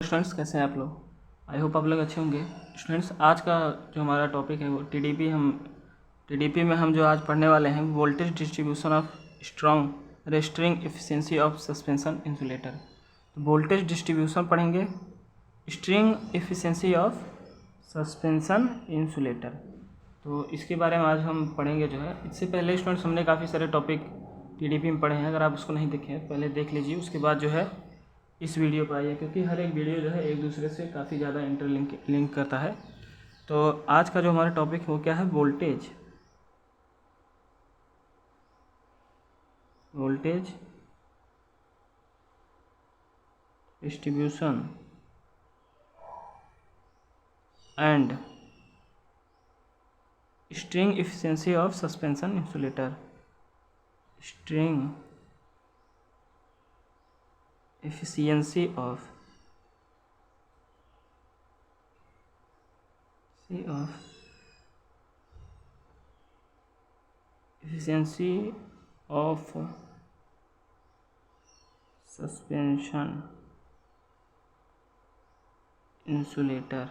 Students कैसे हैं आप लोग। आई होप आप लोग अच्छे होंगे। स्टूडेंट्स आज का जो हमारा टॉपिक है वो टीडीपी में हम जो आज पढ़ने वाले हैं voltage distribution of string string efficiency of suspension insulator. तो वोल्टेज डिस्ट्रीब्यूशन पढ़ेंगे, string efficiency of suspension insulator. तो इसके बारे में आज हम पढ़ेंगे जो है। इससे पहले स्टूडेंट्स हमने काफ़ी सारे टॉपिक टीडीपी में पढ़े हैं, अगर आप उसको नहीं देखे हैं पहले देख लीजिए, उसके बाद जो है इस वीडियो पर आइए, क्योंकि हर एक वीडियो जो है एक दूसरे से काफ़ी ज़्यादा लिंक करता है। तो आज का जो हमारा टॉपिक है वो क्या है, voltage distribution and string efficiency of suspension insulator. String efficiency of suspension insulator.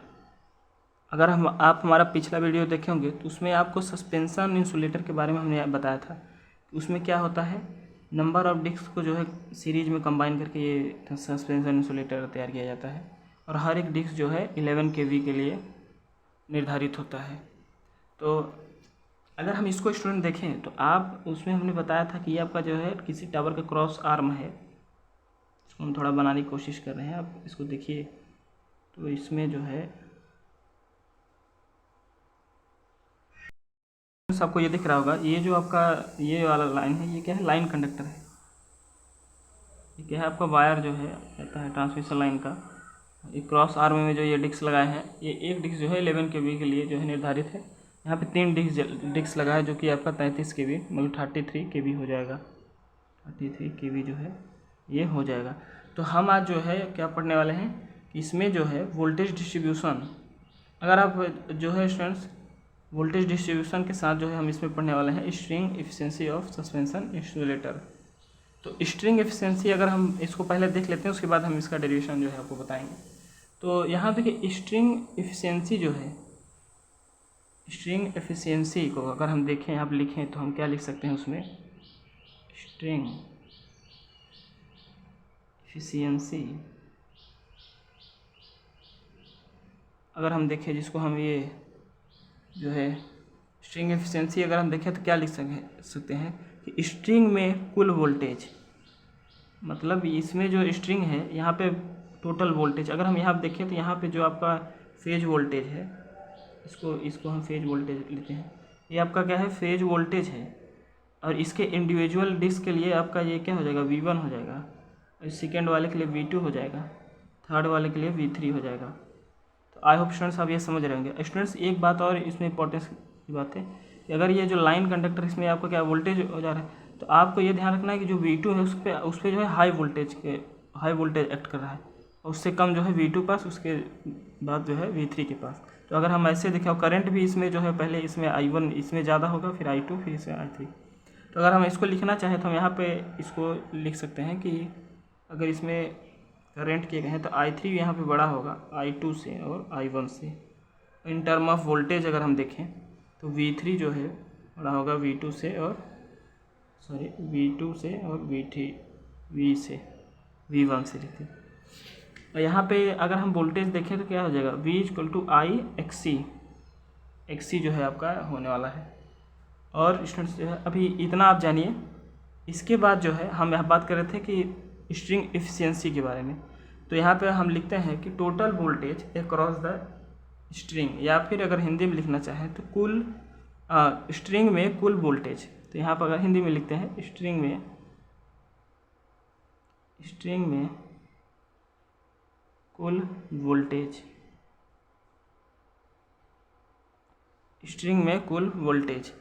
अगर आप हमारा पिछला वीडियो देखे होंगे तो उसमें आपको सस्पेंशन इंसुलेटर के बारे में हमने बताया था कि उसमें क्या होता है, नंबर ऑफ डिस्क को जो है सीरीज में कंबाइन करके ये सस्पेंशन इंसुलेटर तैयार किया जाता है, और हर एक डिस्क जो है 11 kV के लिए निर्धारित होता है। तो अगर हम इसको स्टूडेंट देखें तो आप उसमें हमने बताया था कि ये आपका जो है किसी टावर का क्रॉस आर्म है। इसको हम थोड़ा बनाने की कोशिश कर रहे हैं, आप इसको देखिए। तो इसमें जो है आपको ये दिख रहा होगा, ये जो आपका ये वाला लाइन है ये क्या है, लाइन कंडक्टर है। ये क्या है, आपका वायर जो है रहता है ट्रांसमिशन लाइन का। ये क्रॉस आर्म में जो ये डिस्क लगाए हैं, ये एक डिस्क जो है 11 kV के लिए जो है निर्धारित है। यहाँ पे 3 डिस्क लगा है जो कि आपका 33 kV मतलब 33 kV हो जाएगा। 33 kV जो है ये हो जाएगा। तो हम आज जो है क्या पढ़ने वाले हैं कि इसमें जो है वोल्टेज डिस्ट्रीब्यूशन, अगर आप जो है स्टूडेंट्स वोल्टेज डिस्ट्रीब्यूशन के साथ जो है हम इसमें पढ़ने वाले हैं string efficiency of suspension insulator. तो स्ट्रिंग एफिशिएंसी अगर हम इसको पहले देख लेते हैं, उसके बाद हम इसका डेरिवेशन जो है आपको बताएंगे। तो यहाँ देखिए स्ट्रिंग एफिशिएंसी जो है, स्ट्रिंग एफिशिएंसी को अगर हम देखें, आप लिखें तो हम क्या लिख सकते हैं उसमें, स्ट्रिंग एफिशिएंसी अगर हम देखें, जिसको हम ये जो है स्ट्रिंग एफिशिएंसी अगर हम देखें तो क्या लिख सकते हैं कि स्ट्रिंग में कुल वोल्टेज, मतलब इसमें जो स्ट्रिंग है यहाँ पे टोटल वोल्टेज, अगर हम यहाँ देखें तो यहाँ पे जो आपका फेज वोल्टेज है, इसको हम फेज वोल्टेज लेते हैं। ये आपका क्या है, फेज वोल्टेज है। और इसके इंडिविजुअल डिस्क के लिए आपका ये क्या हो जाएगा, V1 हो जाएगा, और सेकेंड वाले के लिए V2 हो जाएगा, थर्ड वाले के लिए V3 हो जाएगा। तो आई होप स्टूडेंट्स आप ये समझ रहे होंगे। स्टूडेंट्स एक बात और इसमें इंपॉर्टेंस की बात है कि अगर ये जो लाइन कंडक्टर इसमें आपका क्या वोल्टेज हो जा रहा है, तो आपको ये ध्यान रखना है कि जो V2 है उस पर जो है हाई वोल्टेज एक्ट कर रहा है, और उससे कम जो है V2 पास, उसके बाद जो है V3 के पास। तो अगर हम ऐसे देखें, और करंट भी इसमें जो है पहले इसमें I1 इसमें ज़्यादा होगा, फिर I2, फिर इसमें I3। तो अगर हम इसको लिखना चाहें तो हम यहाँ पे इसको लिख सकते हैं कि अगर इसमें करेंट किए गए हैं तो I3 यहाँ पे बड़ा होगा I2 से और I1 से। इन टर्म ऑफ वोल्टेज अगर हम देखें तो V3 जो है बड़ा होगा V2 से और V1 से लिखते हैं। और यहाँ पे अगर हम वोल्टेज देखें तो क्या हो जाएगा, V = I XC जो है आपका होने वाला है। और स्टूडेंट्स जो है अभी इतना आप जानिए। इसके बाद जो है हम यहाँ बात कर रहे थे कि स्ट्रिंग एफिशिएंसी के बारे में। तो यहाँ पे हम लिखते हैं कि total voltage across the string, या फिर अगर हिंदी में लिखना चाहें तो कुल स्ट्रिंग में कुल वोल्टेज। तो यहाँ पर अगर हिंदी में लिखते हैं स्ट्रिंग में कुल वोल्टेज, स्ट्रिंग में कुल वोल्टेज।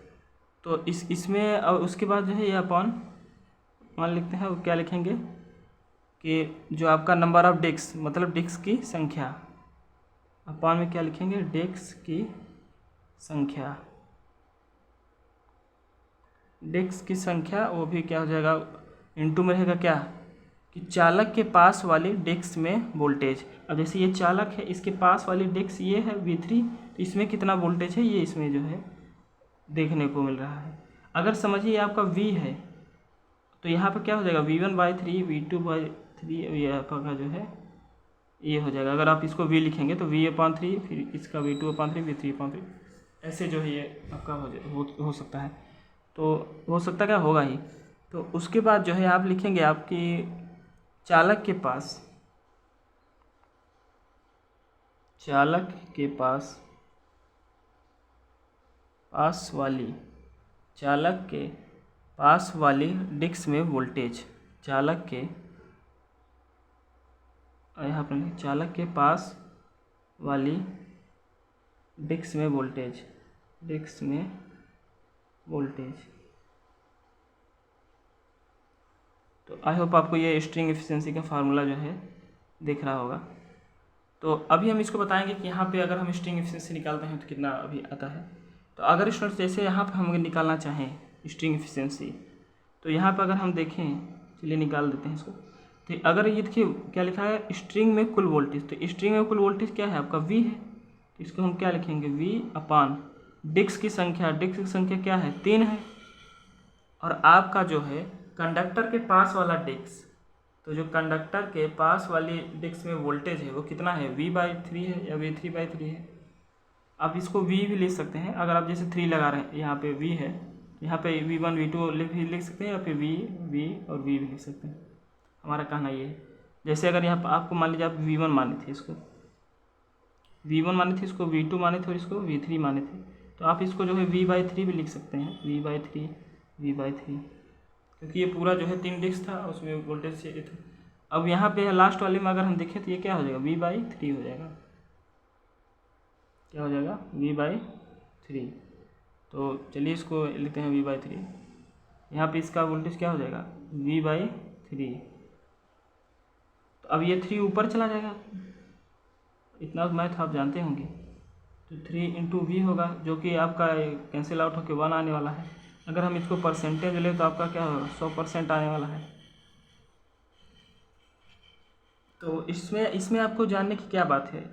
तो इसमें और उसके बाद जो है ये अपन मान लिखते हैं, वो क्या लिखेंगे कि जो आपका नंबर ऑफ डिस्क मतलब डिस्क की संख्या, अपन में क्या लिखेंगे, डिस्क की संख्या वो भी क्या हो जाएगा, इनटू में रहेगा क्या कि चालक के पास वाली डिस्क में वोल्टेज। अब जैसे ये चालक है, इसके पास वाली डिस्क ये है V3, तो इसमें कितना वोल्टेज है ये इसमें जो है देखने को मिल रहा है। अगर समझिए आपका V है तो यहाँ पर क्या हो जाएगा, V1/3 V2/3, ये आपका जो है ये हो जाएगा। अगर आप इसको V लिखेंगे तो V/3, फिर इसका V2/3 V3/3, ऐसे जो है ये आपका हो सकता है। तो हो सकता क्या होगा ही। तो उसके बाद जो है आप लिखेंगे आपकी चालक के पास वाली डिस्क में वोल्टेज, चालक के पास वाली डिस्क में वोल्टेज। तो आई होप आपको ये स्ट्रिंग एफिशिएंसी का फार्मूला जो है दिख रहा होगा। तो अभी हम इसको बताएंगे कि यहाँ पे अगर हम स्ट्रिंग एफिशिएंसी निकालते हैं तो कितना अभी आता है। तो अगर स्टूडेंट्स जैसे यहाँ पर हम निकालना चाहें स्ट्रिंग एफिशिएंसी, तो यहाँ पर अगर हम देखें, चलिए निकाल देते हैं इसको। तो अगर ये देखिए क्या लिखा है, स्ट्रिंग में कुल वोल्टेज, तो स्ट्रिंग में कुल वोल्टेज क्या है आपका V है, तो इसको हम क्या लिखेंगे V/, डिस्क की संख्या क्या है 3 है, और आपका जो है कंडक्टर के पास वाला डिस्क, तो जो कंडक्टर के पास वाली डिस्क में वोल्टेज है वो कितना है, V/3 है या V3/3 है। आप इसको V भी लिख सकते हैं, अगर आप जैसे 3 लगा रहे हैं, यहाँ पे V है, यहाँ पे V1 V2 लिख सकते हैं, या फिर V और V भी लिख सकते हैं। हमारा कहना ये है, जैसे अगर यहाँ पर आपको मान लीजिए आप V1 माने थे, इसको V1 माने थे, इसको V2 माने थे और इसको V3 माने थे, तो आप इसको जो है V/3 भी लिख सकते हैं, V/3, क्योंकि ये पूरा जो है 3 डिस्क था, उसमें वोल्टेज चाहिए था। अब यहाँ पे लास्ट वाले में अगर हम देखें तो ये क्या हो जाएगा, V/3 हो जाएगा। क्या हो जाएगा, V/3। तो चलिए इसको लिखते हैं V/3। यहाँ पे इसका वोल्टेज क्या हो जाएगा, V/3। तो अब ये 3 ऊपर चला जाएगा, इतना मैथ आप जानते होंगे। तो 3 × V होगा, जो कि आपका कैंसिल आउट होकर 1 आने वाला है। अगर हम इसको परसेंटेज ले तो आपका क्या होगा, 100% आने वाला है। तो इसमें आपको जानने की क्या बात है,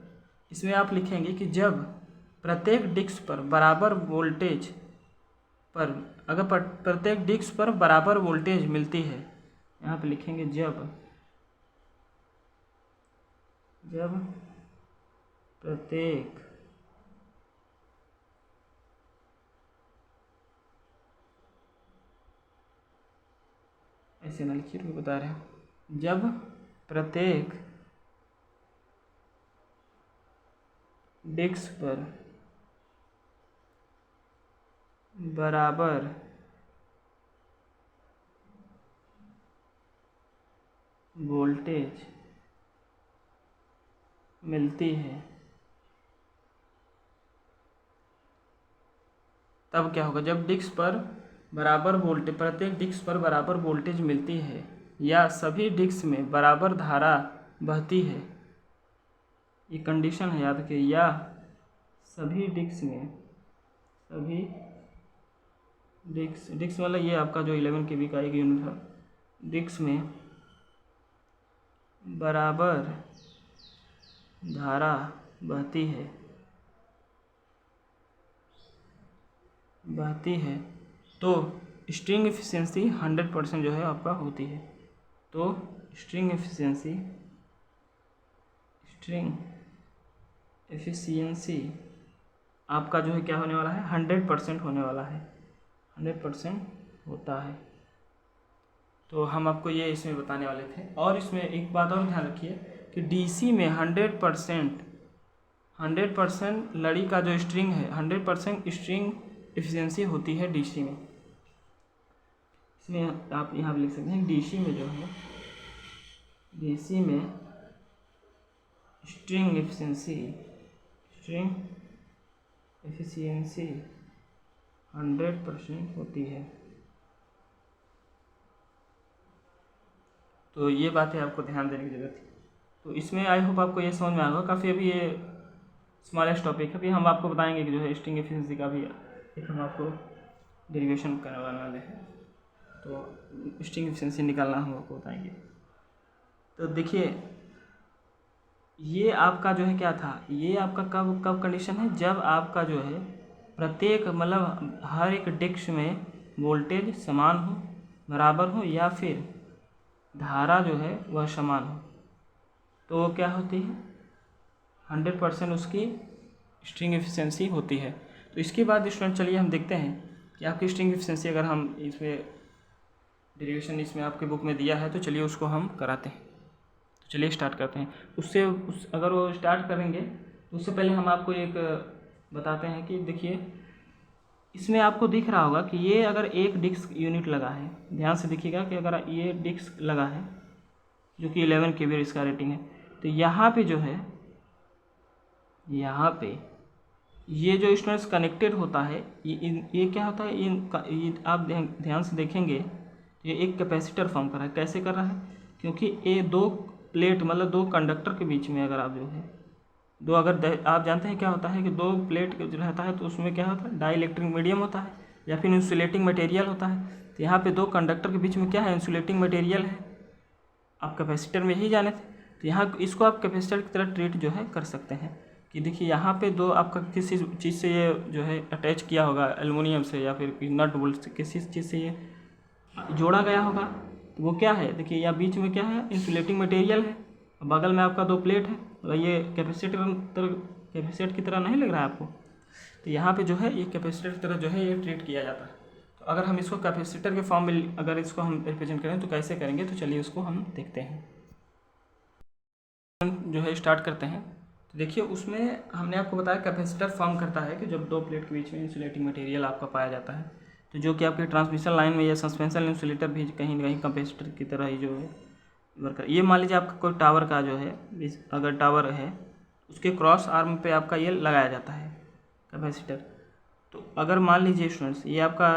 इसमें आप लिखेंगे कि जब प्रत्येक डिस्क पर बराबर वोल्टेज प्रत्येक डिस्क पर बराबर वोल्टेज मिलती है, यहाँ पे लिखेंगे जब प्रत्येक ऐसे ना लिखिए, रुको बता रहे हैं, जब प्रत्येक डिस्क पर बराबर वोल्टेज मिलती है, तब क्या होगा, जब डिस्क पर प्रत्येक डिस्क पर बराबर वोल्टेज मिलती है या सभी डिस्क में बराबर धारा बहती है, ये कंडीशन है याद रखिए, या सभी डिस्क मतलब ये आपका जो 11 kV का एक यूनिट है, डिस्क में बराबर धारा बहती है तो स्ट्रिंग एफिशिएंसी 100% जो है आपका होती है। तो स्ट्रिंग एफिशिएंसी आपका जो है क्या होने वाला है, 100% होने वाला है, 100% होता है। तो हम आपको ये इसमें बताने वाले थे। और इसमें एक बात और ध्यान रखिए कि डीसी में 100% लड़ी का जो स्ट्रिंग है, 100% स्ट्रिंग एफिशिएंसी होती है डीसी में। इसमें आप यहाँ लिख सकते हैं, डीसी में जो है, डीसी में स्ट्रिंग एफिशिएंसी 100% होती है। तो ये बातें आपको ध्यान देने की ज़रूरत है। तो इसमें आई होप आपको ये समझ में आएगा। काफ़ी अभी ये स्मॉलेस्ट टॉपिक है, अभी हम आपको बताएंगे कि जो है स्ट्रिंग एफिशिएंसी का भी एक हम आपको डेरिवेशन करवाने वाले हैं। तो स्ट्रिंग एफिशिएंसी निकालना हम आपको बताएंगे। तो देखिए ये आपका जो है क्या था, ये आपका कब कब कंडीशन है, जब आपका जो है प्रत्येक मतलब हर एक डिस्क में वोल्टेज समान हो, बराबर हो, या फिर धारा जो है वह समान हो, तो वो क्या होती है 100% उसकी स्ट्रिंग एफिशिएंसी होती है। तो इसके बाद स्टूडेंट चलिए हम देखते हैं कि आपकी स्ट्रिंग एफिशिएंसी, अगर हम इसमें डेरिवेशन इसमें आपके बुक में दिया है तो चलिए उसको हम कराते हैं। तो चलिए स्टार्ट करते हैं। अगर वो स्टार्ट करेंगे तो उससे पहले हम आपको एक बताते हैं कि देखिए इसमें आपको दिख रहा होगा कि ये अगर एक डिस्क यूनिट लगा है, ध्यान से देखिएगा कि अगर ये डिस्क लगा है जो कि 11 kV इसका रेटिंग है, तो यहाँ पे जो है, यहाँ पे ये जो स्टूडेंट्स कनेक्टेड होता है, ये क्या होता है, ये आप ध्यान से देखेंगे ये एक कैपेसिटर फॉर्म कर रहा है। कैसे कर रहा है, क्योंकि ये दो प्लेट मतलब दो कंडक्टर के बीच में अगर आप जो है दो, अगर आप जानते हैं क्या होता है कि दो प्लेट जो रहता है तो उसमें क्या होता है डाई इलेक्ट्रिक मीडियम होता है या फिर इंसुलेटिंग मटेरियल होता है। तो यहाँ पे दो कंडक्टर के बीच में क्या है, इंसुलेटिंग मटेरियल है। आप कैपेसिटर में यही जाने थे, तो यहाँ इसको आप कैपेसिटर की तरह ट्रीट जो है कर सकते हैं कि देखिए यहाँ पे दो आपका किसी चीज़ से ये जो है अटैच किया होगा, एल्युमिनियम से या फिर नट बोल्ट से किसी चीज़ से ये जोड़ा गया होगा। तो वो क्या है, देखिए यहाँ बीच में क्या है, इंसुलेटिंग मटेरियल है, बगल में आपका दो प्लेट है, और ये कैपेसिटर की तरह नहीं लग रहा है आपको। तो यहाँ पे जो है ये कैपेसिटर की तरह जो है ये ट्रीट किया जाता है। तो अगर हम इसको कैपेसिटर के फॉर्म में अगर इसको हम रिप्रेजेंट करें तो कैसे करेंगे, तो चलिए उसको हम देखते हैं। जो है स्टार्ट करते हैं। तो देखिए उसमें हमने आपको बताया कैपेसिटर फॉर्म करता है कि जब दो प्लेट के बीच में इंसुलेटिंग मटेरियल आपका पाया जाता है, तो जो कि आपके ट्रांसमिशन लाइन में या सस्पेंशन इंसुलेटर भी कहीं ना कहीं कैपेसिटर की तरह ही जो है वर्क। ये मान लीजिए आपका कोई टावर का जो है, अगर टावर है उसके क्रॉस आर्म पे आपका ये लगाया जाता है कैपेसिटर। तो अगर मान लीजिए स्टूडेंट्स ये आपका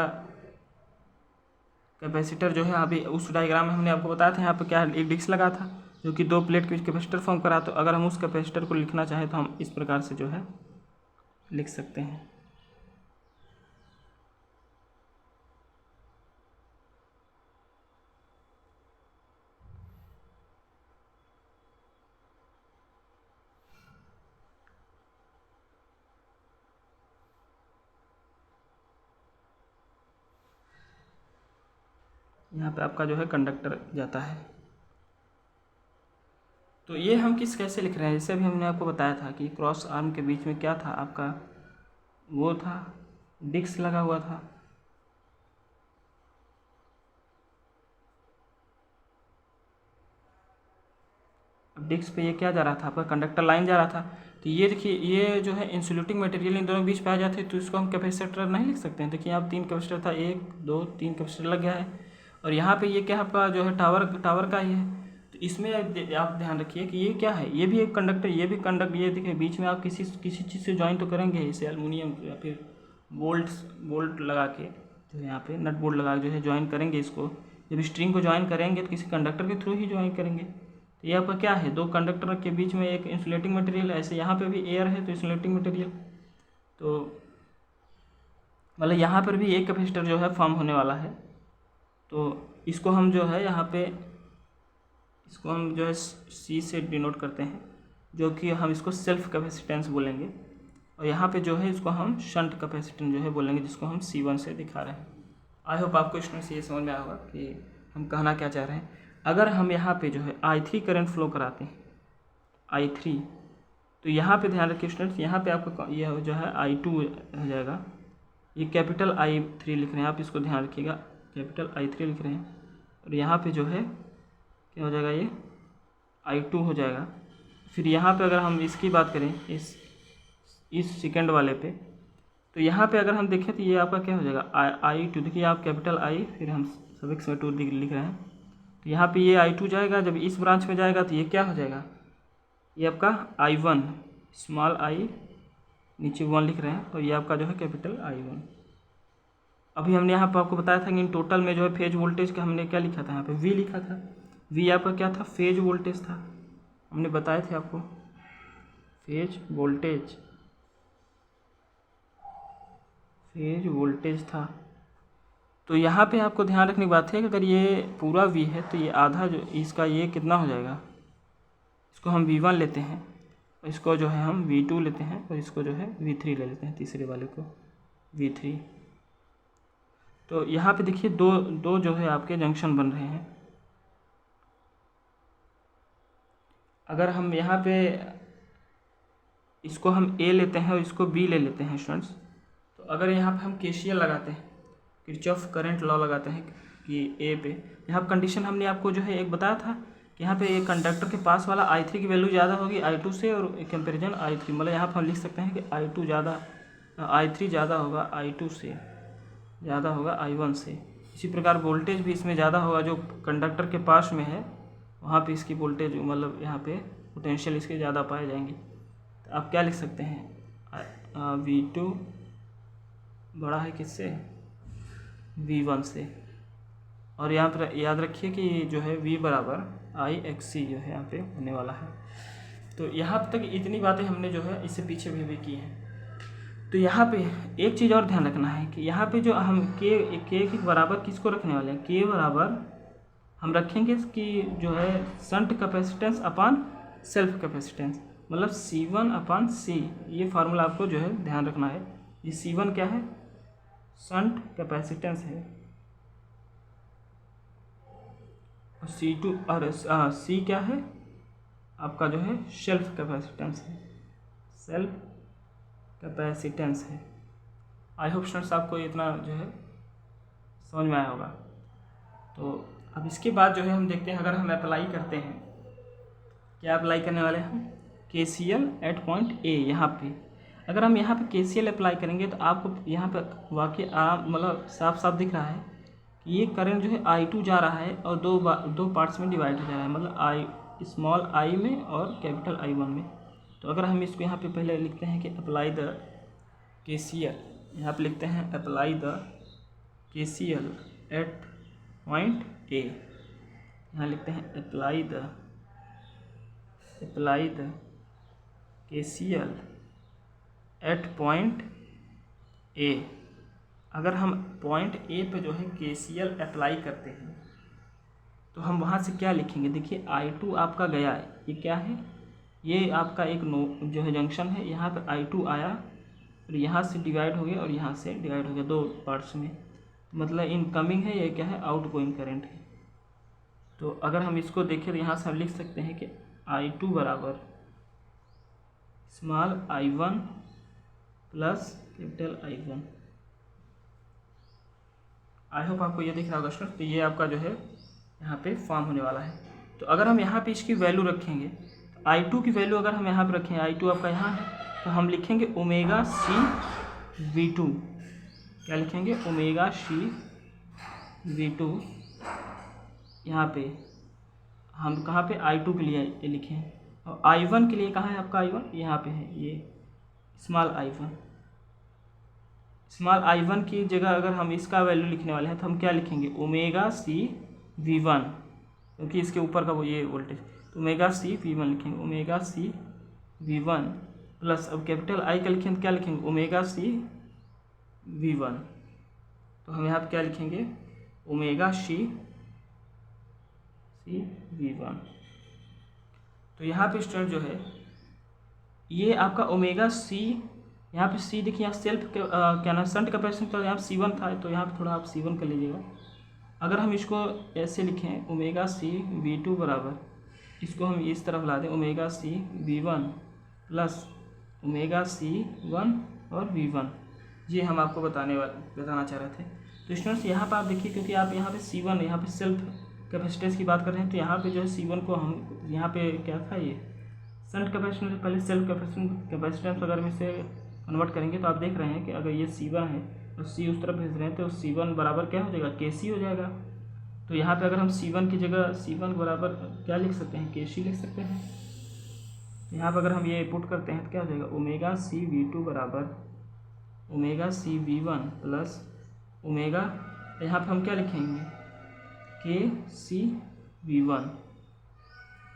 कैपेसिटर जो है, अभी उस डायग्राम में हमने आपको बताया था यहाँ पे क्या एक डिस्क लगा था जो कि दो प्लेट के कैपेसिटर फॉर्म करा। तो अगर हम उस कैपेसिटर को लिखना चाहें तो हम इस प्रकार से जो है लिख सकते हैं। यहाँ पे आपका जो है कंडक्टर जाता है। तो ये हम कैसे लिख रहे हैं, जैसे अभी हमने आपको बताया था कि क्रॉस आर्म के बीच में क्या था आपका, वो था डिस्क लगा हुआ था। अब डिस्क पे ये क्या जा रहा था, आपका कंडक्टर लाइन जा रहा था। तो ये देखिए ये जो है इंसुलेटिंग मटेरियल इन दोनों के बीच पाया जाते हैं, तो इसको हम कैपेसिटर नहीं लिख सकते हैं। देखिए यहाँ 3 कैपेसिटर था, 1 2 3 कैपेसिटर लग गया है। और यहाँ पे ये क्या आपका जो है टावर का ही है। तो इसमें आप ध्यान रखिए कि ये क्या है, ये भी एक कंडक्टर, ये भी कंडक्टर। ये देखिए बीच में आप किसी चीज़ से ज्वाइन तो करेंगे, इसे एल्युमिनियम या फिर बोल्ट लगा के जो है यहाँ पे नट बोल्ट लगा के जो है ज्वाइन करेंगे इसको। जब स्ट्रिंग को ज्वाइन करेंगे तो किसी कंडक्टर के थ्रू ही ज्वाइन करेंगे। तो ये आपका क्या है, दो कंडक्टर के बीच में एक इंसुलेटिंग मटेरियल है। ऐसे यहाँ पे भी एयर है तो इंसुलेटिंग मटेरियल, तो मतलब यहाँ पर भी एक कैपेसिटर जो है फॉर्म होने वाला है। तो इसको हम जो है यहाँ पे इसको हम जो है सी से डिनोट करते हैं, जो कि हम इसको सेल्फ कैपेसिटेंस बोलेंगे। और यहाँ पे जो है इसको हम शंट कैपेसिटेंस जो है बोलेंगे, जिसको हम C1 से दिखा रहे हैं। आई होप आपको स्टूडेंट्स ये समझ में आया होगा कि हम कहना क्या चाह रहे हैं। अगर हम यहाँ पे जो है I3 करंट फ्लो कराते हैं, I3, तो यहाँ पे ध्यान रखिए स्टूडेंट्स, यहाँ पे आपका यह जो है I2 हो जाएगा। ये कैपिटल I3 लिख रहे हैं आप, इसको ध्यान रखिएगा, कैपिटल I3 लिख रहे हैं। और यहाँ पे जो है क्या हो जाएगा, ये I2 हो जाएगा। फिर यहाँ पे अगर हम इसकी बात करें इस सेकंड वाले पे, तो यहाँ पे अगर हम देखें तो ये आपका क्या हो जाएगा I2। देखिए आप कैपिटल I फिर हम सफिक्स में 2 लिख रहे हैं। तो यहाँ पे ये I2 जाएगा, जब इस ब्रांच में जाएगा तो ये क्या हो जाएगा, ये आपका I1, स्मॉल I नीचे 1 लिख रहे हैं, और ये आपका जो है कैपिटल I1। अभी हमने यहाँ पर आपको बताया था कि इन टोटल में जो है फेज वोल्टेज का हमने क्या लिखा था, यहाँ पे V लिखा था। V आपका क्या था, फेज वोल्टेज था, हमने बताए थे आपको फेज वोल्टेज था। तो यहाँ पे आपको ध्यान रखने की बात है कि अगर ये पूरा V है तो ये आधा जो इसका ये कितना हो जाएगा, इसको हम V1 लेते हैं, और इसको जो है हम V2 लेते हैं, और इसको जो है V3 ले लेते हैं, तीसरे वाले को V3। तो यहाँ पे देखिए दो जो है आपके जंक्शन बन रहे हैं। अगर हम यहाँ पे इसको हम A लेते हैं और इसको B ले लेते हैं स्टूडेंट्स, तो अगर यहाँ पे हम KCL लगाते हैं, किरचॉफ करंट लॉ लगाते हैं कि A पे, यहाँ पर कंडीशन हमने आपको जो है एक बताया था कि यहाँ पे एक कंडक्टर के पास वाला I3 की वैल्यू ज़्यादा होगी I2 से, और कंपेरिजन I3, मतलब यहाँ पर हम लिख सकते हैं कि I3 ज़्यादा होगा I2 से, ज़्यादा होगा I1 से। इसी प्रकार वोल्टेज भी इसमें ज़्यादा होगा, जो कंडक्टर के पास में है वहाँ पे इसकी वोल्टेज, मतलब यहाँ पे पोटेंशियल इसके ज़्यादा पाए जाएंगे। तो आप क्या लिख सकते हैं, V2 बड़ा है किससे, V1 से। और यहाँ पर याद रखिए कि जो है V बराबर IXC जो है यहाँ पे होने वाला है। तो यहाँ तक इतनी बातें हमने जो है इससे पीछे भी की हैं। तो यहाँ पे एक चीज़ और ध्यान रखना है कि यहाँ पे जो हम के के बराबर किसको रखने वाले हैं, के बराबर हम रखेंगे कि जो है शंट कैपेसिटेंस अपान सेल्फ कैपेसिटेंस, मतलब C1 अपान C। ये फार्मूला आपको जो है ध्यान रखना है। ये C1 क्या है, शंट कैपेसिटेंस है, और C2 और C क्या है आपका जो है सेल्फ कैपेसिटेंस है, सेल्फ कैपेसिटेंस है। आई होप स्टूडेंट्स आपको इतना जो है समझ में आया होगा। तो अब इसके बाद जो है हम देखते हैं, अगर हम अप्लाई करते हैं, क्या अप्लाई करने वाले हैं हम, KCL एट पॉइंट A। यहाँ पे अगर हम यहाँ पे KCL अप्लाई करेंगे तो आपको यहाँ पे वाकई मतलब साफ साफ दिख रहा है कि ये करंट जो है I2 जा रहा है और दो पार्ट्स में डिवाइड हो जा रहा है, मतलब स्मॉल I में और कैपिटल I1 में। तो अगर हम इसको यहाँ पे पहले लिखते हैं कि अप्लाई द KCL, यहाँ पे लिखते हैं apply the KCL at point A, यहाँ लिखते हैं apply the KCL at point A। अगर हम पॉइंट A पे जो है KCL अप्लाई करते हैं तो हम वहाँ से क्या लिखेंगे, देखिए I2 आपका गया है, ये क्या है, ये आपका एक जो है जंक्शन है, यहाँ पे I2 आया और यहाँ से डिवाइड हो गया और यहाँ से डिवाइड हो गया, दो पार्ट्स में, मतलब इनकमिंग है, ये क्या है आउट गोइंग करंट है। तो अगर हम इसको देखें तो यहाँ से हम लिख सकते हैं कि I2 बराबर small I1 plus capital I1। I hope आपको ये दिख रहा होगा स्टूडेंट। तो ये आपका जो है यहाँ पे फॉर्म होने वाला है। तो अगर हम यहाँ पे इसकी वैल्यू रखेंगे, तो I2 की वैल्यू अगर हम यहाँ पे रखें, I2 आपका यहाँ है, तो हम लिखेंगे ओमेगा C V2। क्या लिखेंगे, ओमेगा C V2। यहाँ पे हम कहाँ पे I2 के लिए ये लिखें, और I1 के लिए कहाँ है आपका I1, यहाँ पे है, ये स्मॉल I1 की जगह अगर हम इसका वैल्यू लिखने वाले हैं तो हम क्या लिखेंगे, ओमेगा C V1, क्योंकि इसके ऊपर का वो ये वोल्टेज, तो ओमेगा C V1 लिखेंगे, ओमेगा C V1 प्लस, अब कैपिटल I का लिखेंगे तो क्या लिखेंगे, ओमेगा C V1। तो हम यहाँ पे क्या लिखेंगे, ओमेगा C V1। तो यहाँ पे स्टूडेंट जो है ये आपका ओमेगा C, यहाँ पे C देखिए, यहाँ सेल्फ क्या नाम शंट कैपेसिटेंस, तो यहाँ C1 था, तो यहाँ पे थोड़ा आप C1 कर लीजिएगा। अगर हम इसको ऐसे लिखें, ओमेगा C V2 बराबर, इसको हम इस तरफ ला दें, omega C V1 plus omega C1 और V1। ये हम आपको बताना चाह रहे थे। तो स्टूडेंट्स यहाँ पर आप देखिए, क्योंकि आप यहाँ पे C1, यहाँ पे सेल्फ कैपेसिटेंस की बात कर रहे हैं, तो यहाँ पे जो है C1 को हम यहाँ पे क्या था, ये शंट कैपेसिटेंस, पहले सेल्फ कैपेसिटेंस अगर हम इसे कन्वर्ट करेंगे तो आप देख रहे हैं कि अगर ये C1 है और C उस तरफ भेज रहे हैं, तो C1 बराबर क्या हो जाएगा, KC हो जाएगा। तो यहाँ पे अगर हम C1 की जगह C1 बराबर क्या लिख सकते हैं, KC लिख सकते हैं। यहाँ पर अगर हम ये पुट करते हैं तो क्या हो जाएगा, ओमेगा C V2 बराबर omega C V1 plus omega, यहाँ पर हम क्या लिखेंगे, KC V1।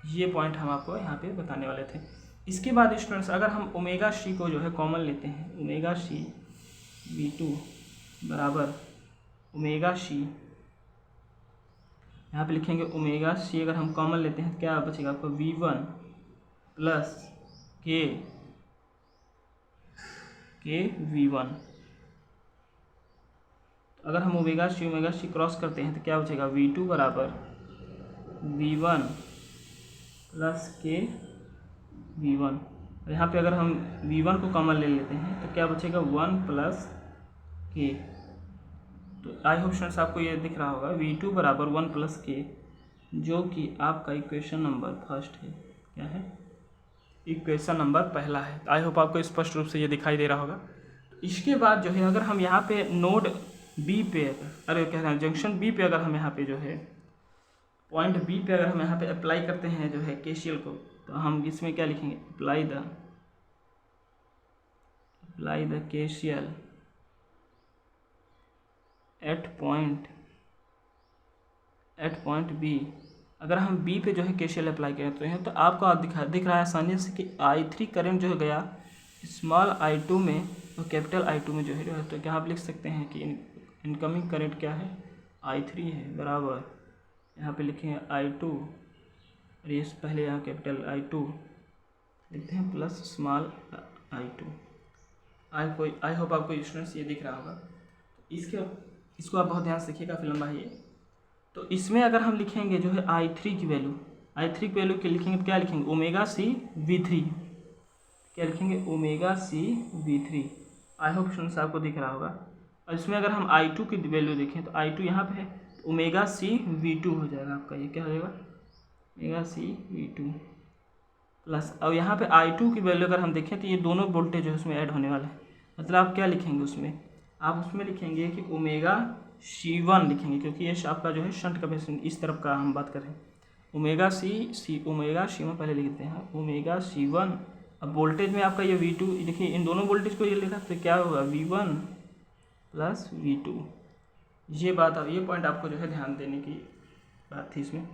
ये पॉइंट हम आपको यहाँ पे बताने वाले थे। इसके बाद स्टूडेंट्स अगर हम ओमेगा C को जो है कॉमन लेते हैं, ओमेगा C V2 बराबर ओमेगा C, यहाँ पे लिखेंगे ओमेगा C, अगर हम कॉमन लेते हैं तो क्या बचेगा आपको, V1 प्लस के V1। अगर हम ओमेगा सी क्रॉस करते हैं तो क्या बचेगा, V2 बराबर V1 प्लस के V1। और यहाँ पे अगर हम V1 को कॉमन ले लेते हैं तो क्या बचेगा, 1 प्लस के। तो आई होप स्टूडेंट्स आपको ये दिख रहा होगा, V2 बराबर 1 प्लस के, जो कि आपका इक्वेशन नंबर फर्स्ट है। क्या है, इक्वेशन नंबर पहला है। आई होप आपको स्पष्ट रूप से ये दिखाई दे रहा होगा। इसके बाद जो है अगर हम यहाँ पे नोड बी पे, अरे कह रहे हैं जंक्शन बी पे, अगर हम यहाँ पे जो है पॉइंट बी पे अगर हम यहाँ पे अप्लाई करते हैं जो है केसीएल को, तो हम इसमें क्या लिखेंगे, apply the KCL at point B. अगर हम बी पे जो है केसीएल अप्लाई करते हैं तो आपको दिख रहा है आसानी से कि I3 करंट जो है गया स्मॉल I2 में और कैपिटल I2 में जो है। तो क्या आप लिख सकते हैं कि इनकमिंग करंट क्या है, I3 है, बराबर यहाँ पे लिखेंगे I2, और ये पहले यहाँ कैपिटल I2 लिखते हैं plus small I2। I hope आपको स्टूडेंट्स ये दिख रहा होगा। इसको आप बहुत ध्यान से देखिए, काफ़ी लंबा है ये। तो इसमें अगर हम लिखेंगे जो है I3 की वैल्यू के लिखेंगे तो क्या लिखेंगे, ओमेगा सी V3। क्या लिखेंगे, omega C V3। I hope students आपको दिख रहा होगा। और इसमें अगर हम I2 की वैल्यू देखें तो I2 यहाँ पे है, तो ओमेगा सी V2 हो जाएगा आपका। ये क्या हो जाएगा, ओमेगा सी V2 प्लस, और यहाँ पे I2 की वैल्यू अगर हम देखें तो ये दोनों वोल्टेज जो है उसमें ऐड होने वाला है। मतलब आप क्या लिखेंगे उसमें, आप उसमें लिखेंगे कि ओमेगा C1 लिखेंगे, क्योंकि ये आपका जो है शंट कैपेसिटेंस इस तरफ का हम बात करें। ओमेगा C1 पहले लिखते हैं, ओमेगा C1। अब वोल्टेज में आपका ये V2, देखिए इन दोनों वोल्टेज को ये लिखा तो क्या होगा, V1 प्लस V2। ये पॉइंट आपको जो है ध्यान देने की बात थी इसमें।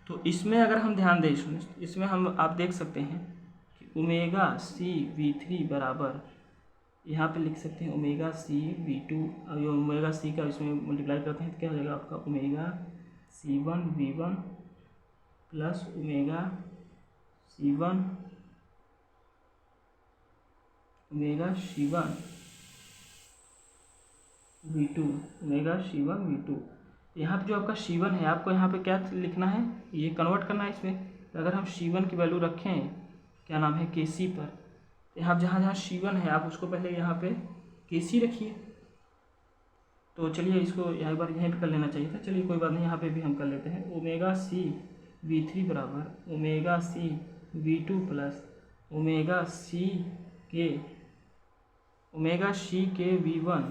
तो इसमें अगर हम ध्यान दें, इसमें आप देख सकते हैं कि ओमेगा CV3 बराबर, यहाँ पे लिख सकते हैं ओमेगा CV2, और ये ओमेगा सी का इसमें मल्टीप्लाई करते हैं तो क्या हो जाएगा आपका, omega C1 V1 plus omega C1 V2, omega C1 V2। यहाँ पे जो आपका C1 है, आपको यहाँ पे क्या लिखना है, ये कन्वर्ट करना है इसमें। तो अगर हम C1 की वैल्यू रखें, क्या नाम है, KC पर, यहाँ जहाँ C1 है आप उसको पहले यहाँ पे KC रखिए। तो चलिए इसको एक बार यहीं पे कर लेना चाहिए था, चलिए कोई बात नहीं, यहाँ पे भी हम कर लेते हैं। ओमेगा सी V3 बराबर omega C V2 plus omega C के V1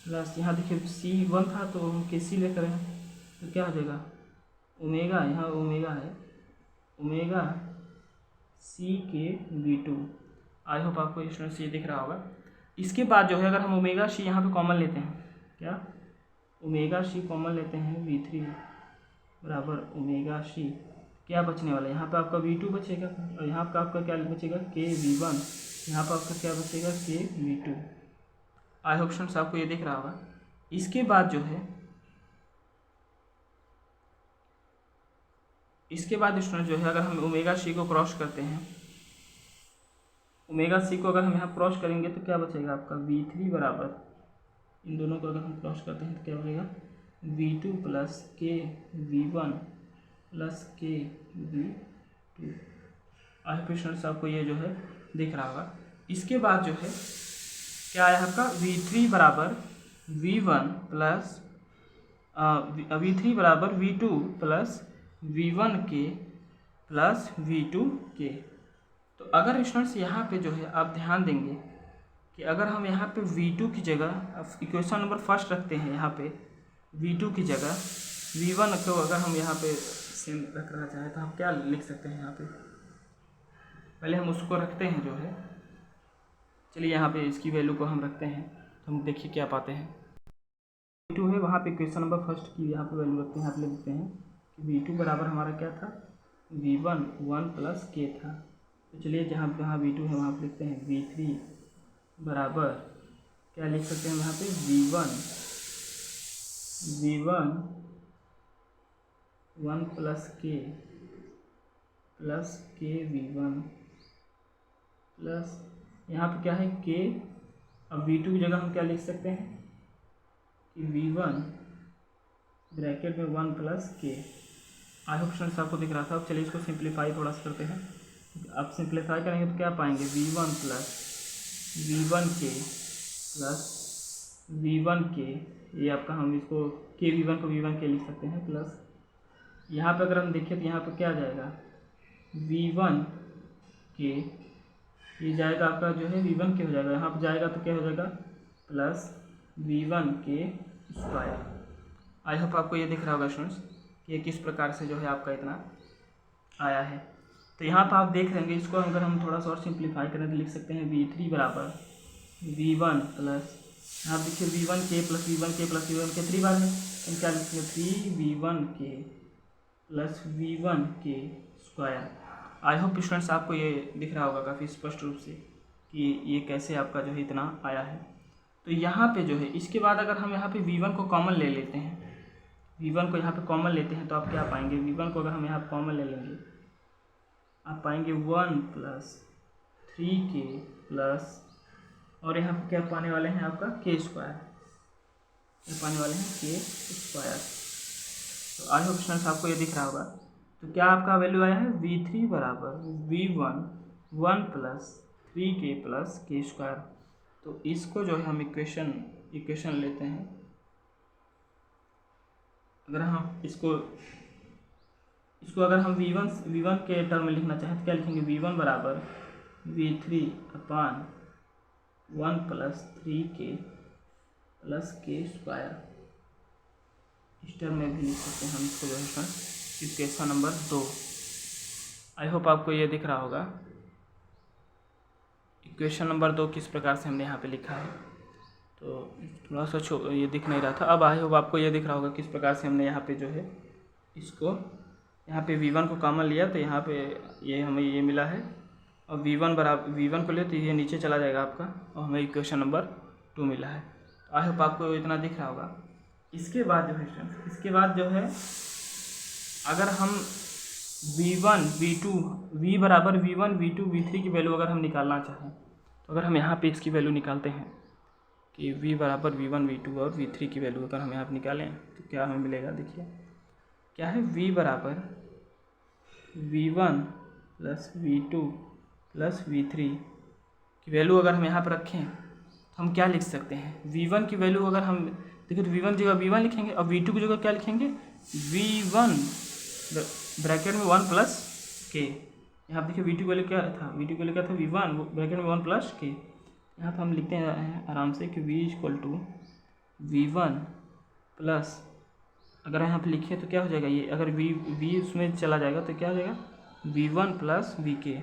प्लस, यहाँ देखिए C1 था तो हम KC लेकर आए, तो क्या हो जाएगा, ओमेगा, यहाँ ओमेगा है, ओमेगा सी के V2। आई होप आपको स्टूडेंट्स ये दिख रहा होगा। इसके बाद जो है अगर हम ओमेगा सी यहाँ पे कॉमन लेते हैं, क्या ओमेगा सी कॉमन लेते हैं, V3 बराबर ओमेगा सी, क्या बचने वाला है, यहाँ पे आपका V2 बचेगा, और यहाँ पे आपका क्या बचेगा, के V1, यहाँ पे आपका क्या बचेगा, के V2। आई होप स्टूडेंट्स आपको ये दिख रहा होगा। इसके बाद स्टूडेंट जो है अगर हम ओमेगा सी को क्रॉस करते हैं, ओमेगा सी को अगर हम यहाँ क्रॉस करेंगे तो क्या बचेगा आपका, V3 बराबर, इन दोनों को अगर हम क्रॉस करते हैं तो क्या बचेगा, V2 प्लस के V1 प्लस के V2। आई होप स्टूडेंट्स आपको ये जो है दिख रहा होगा। इसके बाद जो है क्या है आपका, V3 बराबर V1 प्लस V3 बराबर V2 प्लस V1 के प्लस V2 के। तो अगर स्टूडेंट्स यहाँ पे जो है आप ध्यान देंगे कि अगर हम यहाँ पे V2 की जगह इक्वेशन नंबर फर्स्ट रखते हैं, यहाँ पे V2 की जगह V1 को अगर हम यहाँ पे सेम रखना चाहें तो हम क्या लिख सकते हैं, यहाँ पे पहले हम उसको रखते हैं जो है, चलिए यहाँ पे इसकी वैल्यू को हम रखते हैं, तो हम देखिए क्या पाते हैं। V2 है, वहाँ पे इक्वेशन नंबर फर्स्ट की यहाँ पे वैल्यू रखते हैं, यहाँ पे लिखते हैं कि V2 बराबर हमारा क्या था, V1 1 प्लस के था। तो चलिए जहाँ V2 है वहाँ पे लिखते हैं V3 बराबर, क्या लिख सकते हैं यहाँ पे, V1 1 प्लस के प्लस के V1 प्लस यहाँ पे क्या है के। अब V2 की जगह हम क्या लिख सकते हैं कि V1 ब्रैकेट में 1 प्लस के। आई होप स्टूडेंट्स आपको दिख रहा था। अब चलिए इसको सिंप्लीफाई थोड़ा सा करते हैं। आप सिंप्लीफाई करेंगे तो क्या पाएंगे, V1 प्लस V1 के प्लस V1 के, ये आपका हम इसको के V1 को V1 के लिख सकते हैं, प्लस यहाँ पे अगर हम देखें तो यहाँ पे क्या आ जाएगा V1 के, ये जाएगा आपका जो है V1 के हो जाएगा, यहाँ पर जाएगा तो क्या हो जाएगा प्लस V1 के स्क्वायर। आई होप आपको ये दिख रहा होगा स्टूडेंट्स कि ये किस प्रकार से जो है आपका इतना आया है। तो यहाँ पर आप देख लेंगे, इसको अगर हम थोड़ा सा और सिंप्लीफाई करें तो लिख सकते हैं V3 बराबर V1 प्लस, यहाँ देखिए V1 के प्लस V1 के प्लस V1 के 3 बार है, तो क्या लिखेंगे 3V1 के प्लस V1 के स्क्वायर। आई होप स्टूडेंट्स आपको ये दिख रहा होगा काफ़ी स्पष्ट रूप से कि ये कैसे आपका जो है इतना आया है। तो यहाँ पे जो है इसके बाद अगर हम यहाँ पे V1 को कॉमन ले लेते हैं, V1 को यहाँ पे कॉमन लेते हैं तो आप क्या पाएंगे, V1 को अगर हम यहाँ कॉमन ले लेंगे आप पाएंगे 1 प्लस 3k प्लस, और यहाँ पे क्या पाने वाले हैं आपका के स्क्वायर, ये पाने वाले हैं के स्क्वायर। तो आई होप स्टूडेंट्स आपको ये दिख रहा होगा। तो क्या आपका वैल्यू आया है V3 बराबर V1 1 प्लस 3k प्लस के स्क्वायर। तो इसको जो है हम इक्वेशन लेते हैं। अगर हम इसको अगर हम V1 के टर्म में लिखना चाहें तो क्या लिखेंगे, V1 बराबर V3 अपान 1 प्लस 3k प्लस के स्क्वायर। इस टर्म में भी लिख सकते हैं हम इसको जो है इक्वेशन नंबर 2। आई होप आपको ये दिख रहा होगा इक्वेशन नंबर 2 किस प्रकार से हमने यहाँ पे लिखा है। तो थोड़ा सा ये दिख नहीं रहा था, अब आई होप आपको ये दिख रहा होगा किस प्रकार से हमने यहाँ पे जो है इसको यहाँ पे V1 को कॉमन लिया तो यहाँ पे ये हमें ये मिला है, और V1 बराबर V1 को ले तो ये नीचे चला जाएगा आपका, और हमें इक्वेशन नंबर 2 मिला है। तो आई होप आपको इतना दिख रहा होगा। इसके बाद जो है स्टूडेंट्स, इसके बाद जो है अगर हम V1 V2 V बराबर V1 V2 V3 की वैल्यू अगर हम निकालना चाहें तो अगर हम यहाँ पे इसकी वैल्यू निकालते हैं कि V बराबर V1 V2 और V3 की वैल्यू अगर हम यहाँ पे निकालें तो क्या हमें मिलेगा, देखिए क्या है V बराबर V1 plus V2 plus V3 की वैल्यू अगर हम यहाँ पर रखें तो हम क्या लिख सकते हैं, V1 की वैल्यू अगर हम देखिए तो V1 जगह V1 लिखेंगे और V2 की जगह क्या लिखेंगे V1 ब्रैकेट में 1 प्लस के। यहाँ पर देखिए V2 की वैल्यू क्या था, V2 की वैल्यू क्या था V1 ब्रैकेट में 1 प्लस के। यहाँ पर हम लिखते हैं आराम से कि V equal to V1 plus, अगर यहाँ पे लिखे तो क्या हो जाएगा, ये अगर V उसमें चला जाएगा तो क्या हो जाएगा V1 plus VK,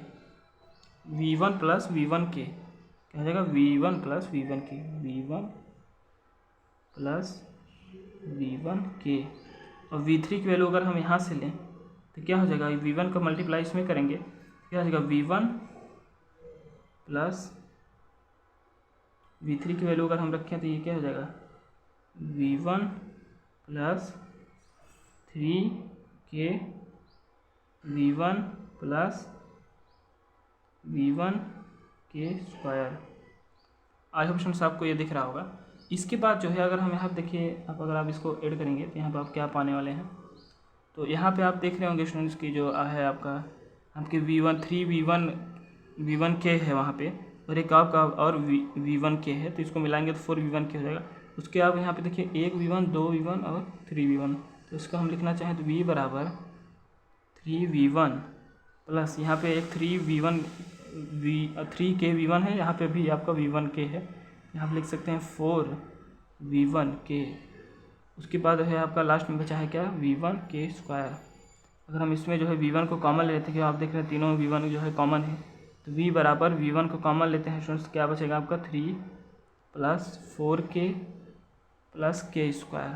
V1 plus V1 के क्या हो जाएगा V1 प्लस V1 के, V1 प्लस V1 के। और V3 की वैल्यू अगर हम यहाँ से लें तो क्या हो जाएगा, V1 का मल्टीप्लाई इसमें करेंगे क्या हो जाएगा V1 प्लस V3 की वैल्यू अगर हम रखें तो ये क्या हो जाएगा V1 plus 3k V1 plus V1 के स्क्वायर। आई होप स्टूडेंट्स आपको ये दिख रहा होगा। इसके बाद जो है अगर हम यहाँ देखिए अगर आप इसको ऐड करेंगे तो यहाँ पर आप क्या पाने वाले हैं, तो यहाँ पे आप देख रहे होंगे स्टूडेंट्स की जो है आपका आपके V1 के है वहाँ पे, और एक आपका और V1 के है, तो इसको मिलाएंगे तो 4V1 के हो जाएगा। उसके आप यहाँ पे देखिए 1 V1 2 V1 और 3V1, तो इसको हम लिखना चाहें तो V बराबर 3V1 प्लस यहाँ पे एक 3k V1 है, यहाँ पे भी आपका V1 के है, यहाँ पे लिख सकते हैं 4V1 के। उसके बाद है आपका लास्ट में बचा है क्या V1 के स्क्वायर। अगर हम इसमें जो है V1 को कॉमन लेते हैं, कि आप देख रहे हैं तीनों V1 जो है कॉमन है, तो V बराबर V1 को कॉमन लेते हैं स्टूडेंट्स, क्या बचेगा आपका 3 प्लस 4k प्लस के स्क्वायर।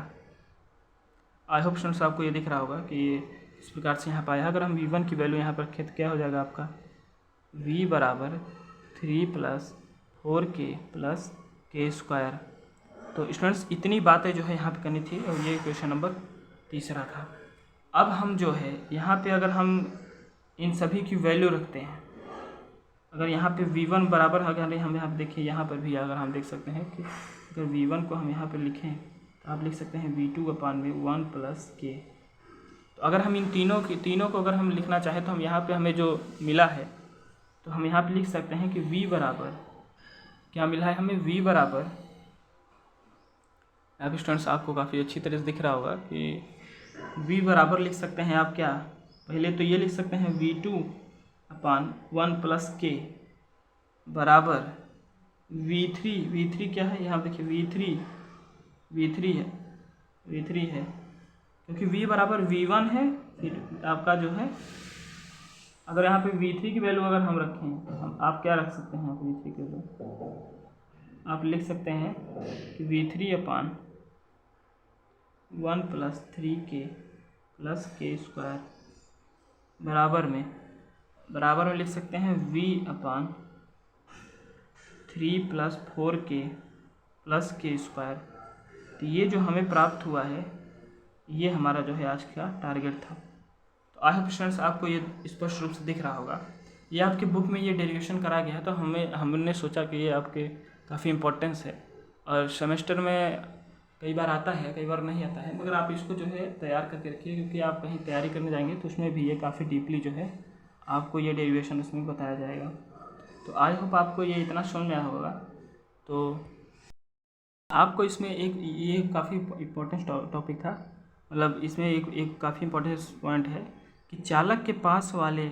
आई होप स्टूडेंट्स आपको ये दिख रहा होगा कि ये इस प्रकार से यहाँ पर आया। अगर हम V1 की वैल्यू यहाँ पर रखें तो क्या हो जाएगा आपका V बराबर 3 प्लस 4k प्लस के स्क्वायर। तो स्टूडेंट्स इतनी बातें जो है यहाँ पे करनी थी, और ये क्वेश्चन नंबर 3 था। अब हम जो है यहाँ पे अगर हम इन सभी की वैल्यू रखते हैं। अगर यहाँ पे v1 बराबर, अगर हम यहाँ पे देखिए, यहाँ पर भी अगर हम देख सकते हैं कि अगर v1 को हम यहाँ पर लिखें तो आप लिख सकते हैं v2/1 + k। तो अगर हम इन तीनों को अगर हम लिखना चाहें तो हम यहाँ पे हमें जो मिला है तो हम यहाँ पे लिख सकते हैं कि v बराबर क्या मिला है हमें, v बराबर, यहाँ पे स्टूडेंट्स आपको काफ़ी अच्छी तरह से दिख रहा होगा कि v बराबर लिख सकते हैं आप क्या, पहले तो ये लिख सकते हैं v2/1 + k बराबर v3 क्या है, यहाँ देखिए v3 है क्योंकि v बराबर v1 है। फिर आपका जो है, अगर यहाँ पे v3 की वैल्यू अगर हम रखें तो हम आप क्या रख सकते हैं, v3 की वैल्यू आप लिख सकते हैं कि v3/1 + 3k + k² बराबर में लिख सकते हैं v/3 + 4k + k²। तो ये जो हमें प्राप्त हुआ है ये हमारा जो है आज का टारगेट था। तो आई होप स्टूडेंट्स आपको ये स्पष्ट रूप से दिख रहा होगा। ये आपके बुक में ये डेरिवेशन करा गया है, तो हमने सोचा कि ये आपके काफ़ी इम्पोर्टेंस है और सेमेस्टर में कई बार आता है, कई बार नहीं आता है, मगर आप इसको जो है तैयार करके रखिए क्योंकि आप कहीं तैयारी करने जाएंगे तो उसमें भी ये काफ़ी डीपली जो है आपको ये डेरिवेशन उसमें बताया जाएगा। तो आई होप आपको ये इतना समझ में आया होगा। तो आपको इसमें ये काफ़ी इम्पोर्टेंट टॉपिक था, मतलब इसमें एक काफ़ी इम्पोर्टेंट पॉइंट है कि चालक के पास वाले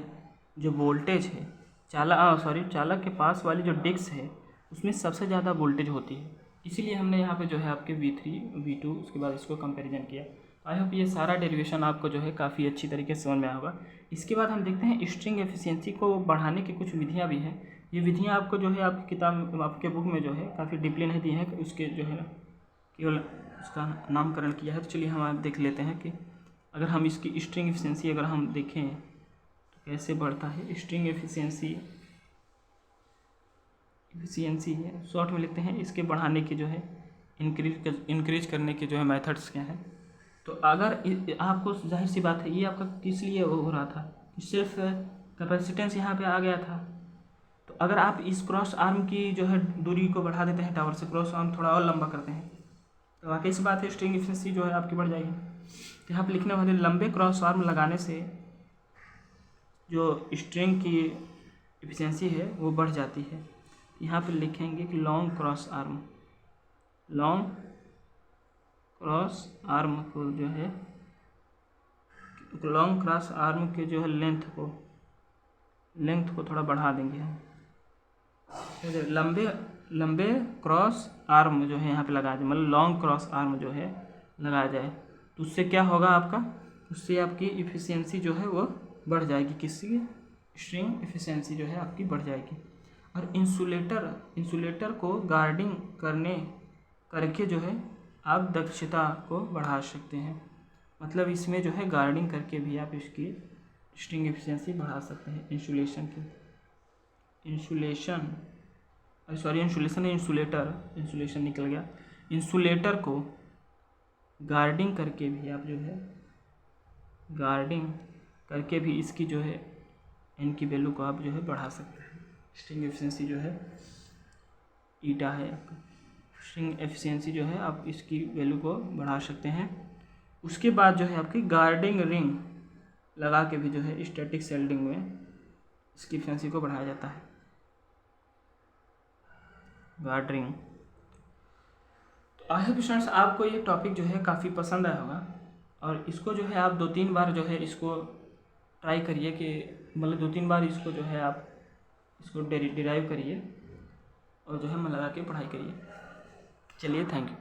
जो वोल्टेज है, चालक के पास वाली जो डिस्क है उसमें सबसे ज़्यादा वोल्टेज होती है, इसीलिए हमने यहाँ पे जो है आपके v3 v2 उसके बाद इसको कंपैरिजन किया। आई होप ये सारा डेरिवेशन आपको जो है काफ़ी अच्छी तरीके से समझ में आया होगा। इसके बाद हम देखते हैं स्ट्रिंग एफिशिएंसी को बढ़ाने की कुछ विधियाँ भी हैं। ये विधियाँ आपको जो है आपकी किताब, आपके बुक में जो है काफ़ी डीपली नहीं दी हैं, उसके जो है केवल उसका नामकरण किया है। तो चलिए हम आप देख लेते हैं कि अगर हम इसकी स्ट्रिंग एफिशिएंसी अगर हम देखें तो कैसे बढ़ता है। स्ट्रिंग एफिशिएंसी है, शॉर्ट में लिखते हैं, इसके बढ़ाने के जो है इंक्रीज करने के जो है मेथड्स क्या हैं। तो अगर आपको जाहिर सी बात है ये आपका किस लिए हो रहा था, सिर्फ कैपेसिटेंस यहाँ पे आ गया था। तो अगर आप इस क्रॉस आर्म की जो है दूरी को बढ़ा देते हैं, टावर से क्रॉस आर्म थोड़ा और लंबा करते हैं, तो वाकई सी बात है स्ट्रिंग एफिशिएंसी जो है आपकी बढ़ जाएगी। तो यहाँ पर लिखने वाले लंबे क्रॉस आर्म लगाने से जो स्ट्रिंग की एफिशिएंसी है वो बढ़ जाती है। यहाँ पे लिखेंगे कि लॉन्ग क्रॉस आर्म को जो है, लॉन्ग क्रॉस आर्म के जो है लेंथ को थोड़ा बढ़ा देंगे हम। लंबे क्रॉस आर्म जो है यहाँ पे लगाया जाए, मतलब लॉन्ग क्रॉस आर्म जो है लगाया जाए, तो उससे क्या होगा आपका, उससे आपकी एफिशिएंसी जो है वो बढ़ जाएगी, किसकी, स्ट्रिंग एफिशिएंसी जो है आपकी बढ़ जाएगी। और इंसुलेटर को गार्डिंग करके जो है आप दक्षता को बढ़ा सकते हैं, मतलब इसमें जो है गार्डिंग करके भी आप इसकी स्ट्रिंग एफिशिएंसी बढ़ा सकते हैं। इंसुलेशन निकल गया। इंसुलेटर को गार्डिंग करके भी आप जो है इसकी जो है इनकी वैल्यू को आप जो है बढ़ा सकते हैं। स्ट्रिंग एफिशिएंसी जो है ईटा है आपका, स्ट्रिंग एफिशिएंसी जो है आप इसकी वैल्यू को बढ़ा सकते हैं। उसके बाद जो है आपकी गार्डिंग रिंग लगा के भी जो है स्टैटिक सेल्डिंग में इसकी एफिशिएंसी को बढ़ाया जाता है, गार्ड रिंग। तो आई होप स्टूडेंट्स आपको ये टॉपिक जो है काफ़ी पसंद आया होगा और इसको जो है आप 2-3 बार जो है इसको ट्राई करिए कि मतलब 2-3 बार इसको जो है आप इसको डिराइव करिए और जो है मन लगा के पढ़ाई करिए। चलिए, थैंक यू।